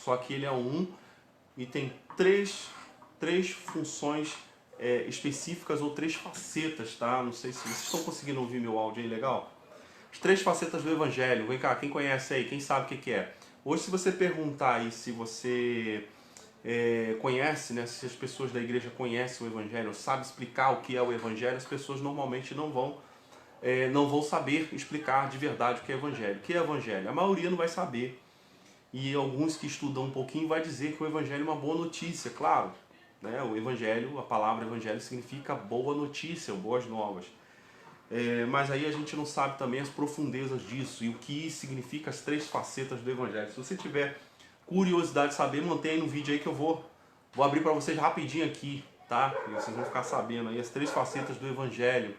Só que ele é um e tem três funções específicas ou três facetas, tá? Não sei se vocês estão conseguindo ouvir meu áudio aí, legal? As três facetas do Evangelho. Vem cá, quem conhece aí? Quem sabe o que é? Hoje, se você perguntar aí se você conhece, né, se as pessoas da igreja conhecem o Evangelho, sabem explicar o que é o Evangelho, as pessoas normalmente não vão saber explicar de verdade o que é Evangelho. O que é Evangelho? A maioria não vai saber. E alguns que estudam um pouquinho vai dizer que o Evangelho é uma boa notícia, claro. Né? O Evangelho, a palavra Evangelho significa boa notícia, boas novas. Mas aí a gente não sabe também as profundezas disso e o que significa as três facetas do Evangelho. Se você tiver curiosidade de saber, mantenha aí no vídeo aí que eu vou abrir para vocês rapidinho aqui, tá? E vocês vão ficar sabendo aí as três facetas do Evangelho.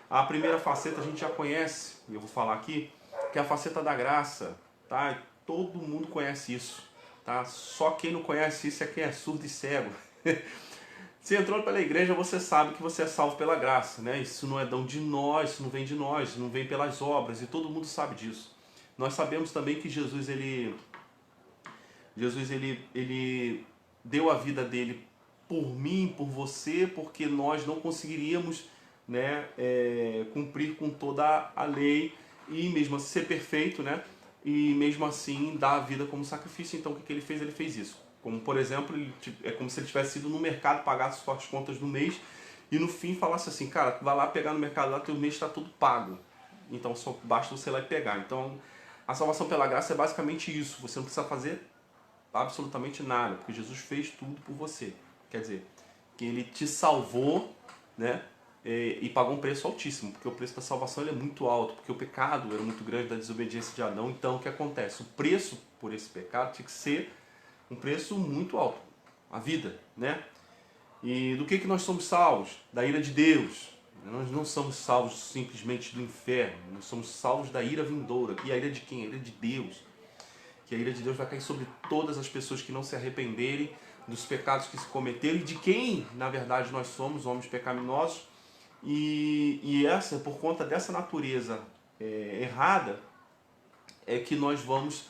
A primeira faceta a gente já conhece, e eu vou falar aqui, que é a faceta da graça, tá? Todo mundo conhece isso, tá? Só quem não conhece isso é quem é surdo e cego. Se entrou pela igreja, você sabe que você é salvo pela graça, né? Isso não é dom de nós, isso não vem de nós, não vem pelas obras, e todo mundo sabe disso. Nós sabemos também que Jesus ele deu a vida dele por mim, por você, porque nós não conseguiríamos, né, cumprir com toda a lei e mesmo assim ser perfeito, né? E mesmo assim dar a vida como sacrifício. Então o que ele fez? Ele fez isso. Como, por exemplo, é como se ele tivesse ido no mercado, pagasse suas contas do mês e no fim falasse assim, cara, vai lá pegar no mercado lá, teu mês está tudo pago. Então só basta você ir lá e pegar. Então a salvação pela graça é basicamente isso. Você não precisa fazer absolutamente nada, porque Jesus fez tudo por você. Quer dizer, que ele te salvou, né? E pagou um preço altíssimo, porque o preço da salvação ele é muito alto, porque o pecado era muito grande da desobediência de Adão. Então o que acontece? O preço por esse pecado tinha que ser um preço muito alto, a vida, né? E do que nós somos salvos? Da ira de Deus. Nós não somos salvos simplesmente do inferno, nós somos salvos da ira vindoura. E a ira de quem? A ira de Deus. Que a ira de Deus vai cair sobre todas as pessoas que não se arrependerem dos pecados que se cometeram e de quem, na verdade, nós somos, homens pecaminosos. E essa, por conta dessa natureza errada, é que nós vamos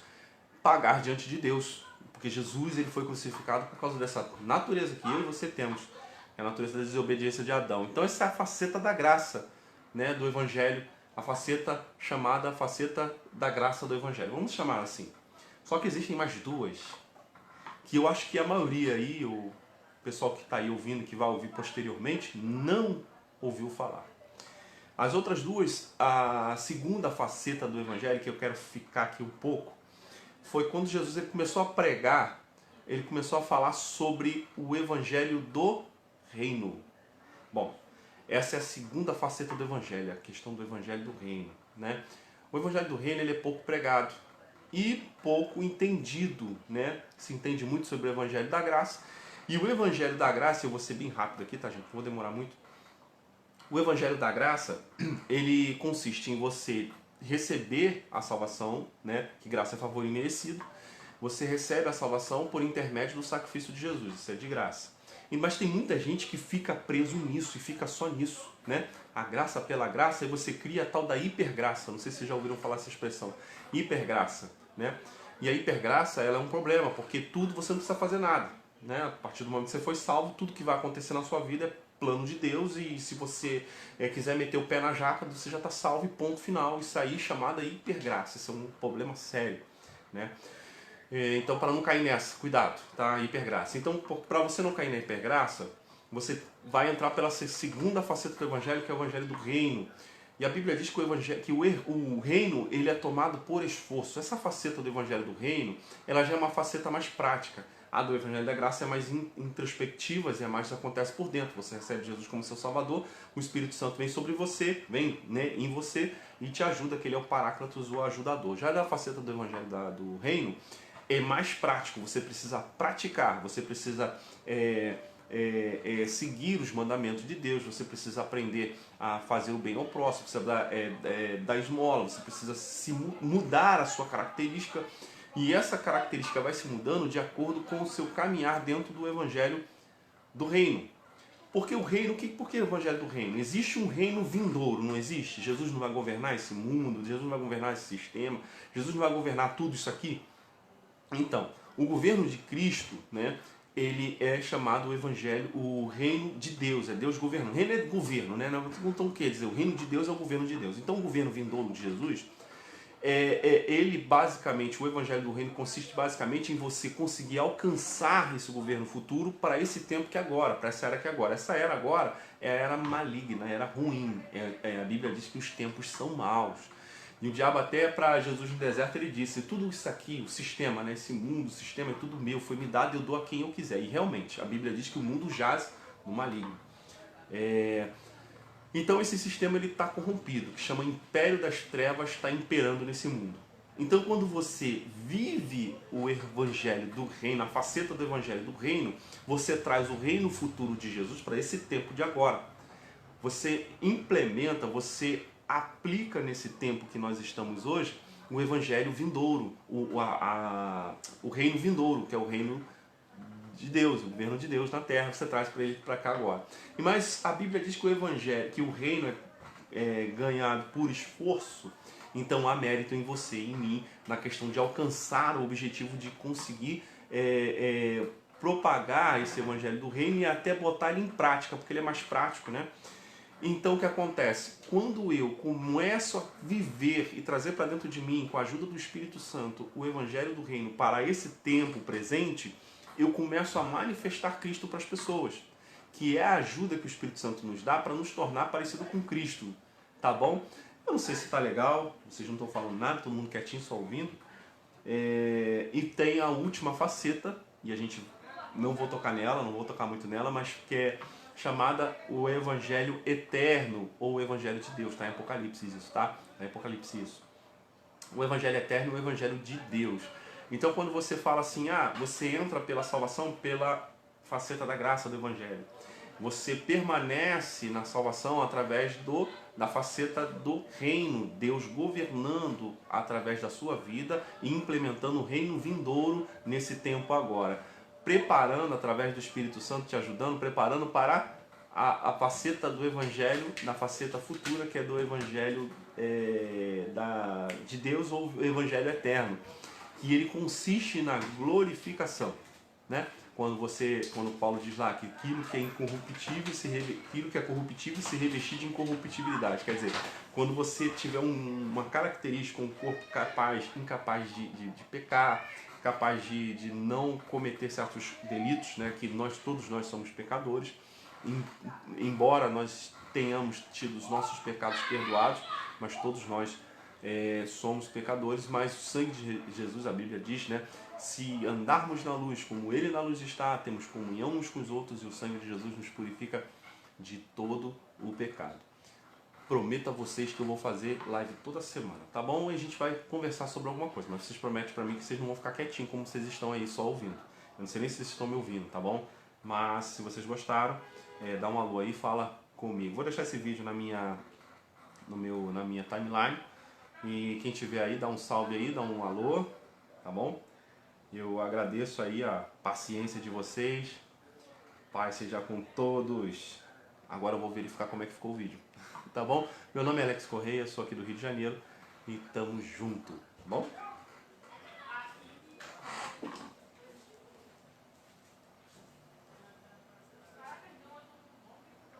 pagar diante de Deus. Porque Jesus ele foi crucificado por causa dessa natureza que eu e você temos, que é a natureza da desobediência de Adão. Então essa é a faceta da graça, né, do Evangelho, a faceta chamada faceta da graça do Evangelho. Vamos chamar assim. Só que existem mais duas, que eu acho que a maioria aí, o pessoal que está aí ouvindo, que vai ouvir posteriormente, não ouviu falar. As outras duas, a segunda faceta do Evangelho, que eu quero ficar aqui um pouco, foi quando Jesus ele começou a pregar, ele começou a falar sobre o Evangelho do Reino. Bom, essa é a segunda faceta do Evangelho, a questão do Evangelho do Reino, né? O Evangelho do Reino ele é pouco pregado e pouco entendido, né? Se entende muito sobre o Evangelho da Graça. E o Evangelho da Graça, eu vou ser bem rápido aqui, tá, gente? Não vou demorar muito. O Evangelho da Graça, ele consiste em você receber a salvação, né? Que graça é favor imerecido. Você recebe a salvação por intermédio do sacrifício de Jesus, isso é de graça. Mas tem muita gente que fica preso nisso e fica só nisso, né? A graça pela graça, e você cria a tal da hipergraça. Não sei se vocês já ouviram falar essa expressão. Hipergraça, né? E a hipergraça, ela é um problema, porque tudo você não precisa fazer nada, né? A partir do momento que você foi salvo, tudo que vai acontecer na sua vida é plano de Deus, e se você quiser meter o pé na jaca, você já está salvo e ponto final. Isso aí é chamada hipergraça. Isso é um problema sério, né? Então, para não cair nessa, cuidado, tá? Hipergraça. Então, para você não cair na hipergraça, você vai entrar pela segunda faceta do Evangelho, que é o Evangelho do Reino. E a Bíblia diz que o reino ele é tomado por esforço. Essa faceta do Evangelho do Reino, ela já é uma faceta mais prática. A do Evangelho da Graça é mais introspectiva, é mais acontece por dentro. Você recebe Jesus como seu Salvador, o Espírito Santo vem sobre você, vem, né, em você e te ajuda, que ele é o Paráclitos, o ajudador. Já da faceta do Evangelho do Reino, é mais prático, você precisa praticar, você precisa seguir os mandamentos de Deus, você precisa aprender a fazer o bem ao próximo, você precisa dar esmola, você precisa mudar a sua característica, e essa característica vai se mudando de acordo com o seu caminhar dentro do Evangelho do Reino. Porque o reino, por que o Evangelho do Reino? Existe um reino vindouro, não existe? Jesus não vai governar esse mundo, Jesus não vai governar esse sistema, Jesus não vai governar tudo isso aqui? Então, O governo de Cristo, né, ele é chamado o evangelho, o reino de Deus, é Deus governando. O reino é governo, né? Então o que quer dizer? O reino de Deus é o governo de Deus. Então o governo vindouro de Jesus, ele basicamente, o evangelho do reino consiste basicamente em você conseguir alcançar esse governo futuro para esse tempo que é agora, para essa era que é agora. Essa era agora é a era maligna, era ruim. A Bíblia diz que os tempos são maus. E o diabo até para Jesus no deserto ele disse, tudo isso aqui, o sistema, né, esse mundo, o sistema é tudo meu, foi me dado e eu dou a quem eu quiser. E realmente, a Bíblia diz que o mundo jaz no maligno. Então esse sistema ele está corrompido, que chama Império das Trevas, está imperando nesse mundo. Então quando você vive o evangelho do reino, a faceta do evangelho do reino, você traz o reino futuro de Jesus para esse tempo de agora. Você implementa, você aplica nesse tempo que nós estamos hoje, o evangelho vindouro, o reino vindouro, que é o reino de Deus, o governo de Deus na terra, você traz para ele para cá agora. Mas a Bíblia diz que o evangelho, que o reino é ganhado por esforço, então há mérito em você e em mim na questão de alcançar o objetivo de conseguir propagar esse evangelho do reino e até botar ele em prática, porque ele é mais prático, né? Então o que acontece? Quando eu começo a viver e trazer para dentro de mim, com a ajuda do Espírito Santo, o evangelho do reino para esse tempo presente, eu começo a manifestar Cristo para as pessoas, que é a ajuda que o Espírito Santo nos dá para nos tornar parecido com Cristo, tá bom? Eu não sei se tá legal, vocês não estão falando nada, todo mundo quietinho, só ouvindo. E tem a última faceta, e a gente não vou tocar nela, não vou tocar muito nela, mas que é chamada o Evangelho Eterno, ou o Evangelho de Deus, tá? Em Apocalipse isso, tá? Em Apocalipse isso. O Evangelho Eterno e o Evangelho de Deus. Então quando você fala assim, você entra pela salvação pela faceta da graça do Evangelho. Você permanece na salvação através da faceta do reino, Deus governando através da sua vida e implementando o reino vindouro nesse tempo agora. Preparando através do Espírito Santo, te ajudando, preparando para a faceta do Evangelho, na faceta futura, que é do Evangelho de Deus ou Evangelho Eterno. E ele consiste na glorificação, né? Quando Paulo diz lá que aquilo que é incorruptível aquilo que é corruptível se revestir de incorruptibilidade. Quer dizer, quando você tiver uma característica, um corpo incapaz de pecar, capaz de não cometer certos delitos, né? Que todos nós somos pecadores, embora nós tenhamos tido os nossos pecados perdoados, mas todos nós somos pecadores, mas o sangue de Jesus, a Bíblia diz, né? Se andarmos na luz como Ele na luz está, temos comunhão uns com os outros e o sangue de Jesus nos purifica de todo o pecado. Prometo a vocês que eu vou fazer live toda semana, tá bom? E a gente vai conversar sobre alguma coisa, mas vocês prometem pra mim que vocês não vão ficar quietinhos como vocês estão aí só ouvindo. Eu não sei nem se vocês estão me ouvindo, tá bom? Mas se vocês gostaram, dá um alô aí, fala comigo. Vou deixar esse vídeo na minha timeline. E quem tiver aí, dá um salve aí, dá um alô, tá bom? Eu agradeço aí a paciência de vocês. Paz seja com todos. Agora eu vou verificar como é que ficou o vídeo, tá bom? Meu nome é Alex Correia, sou aqui do Rio de Janeiro e tamo junto, tá bom?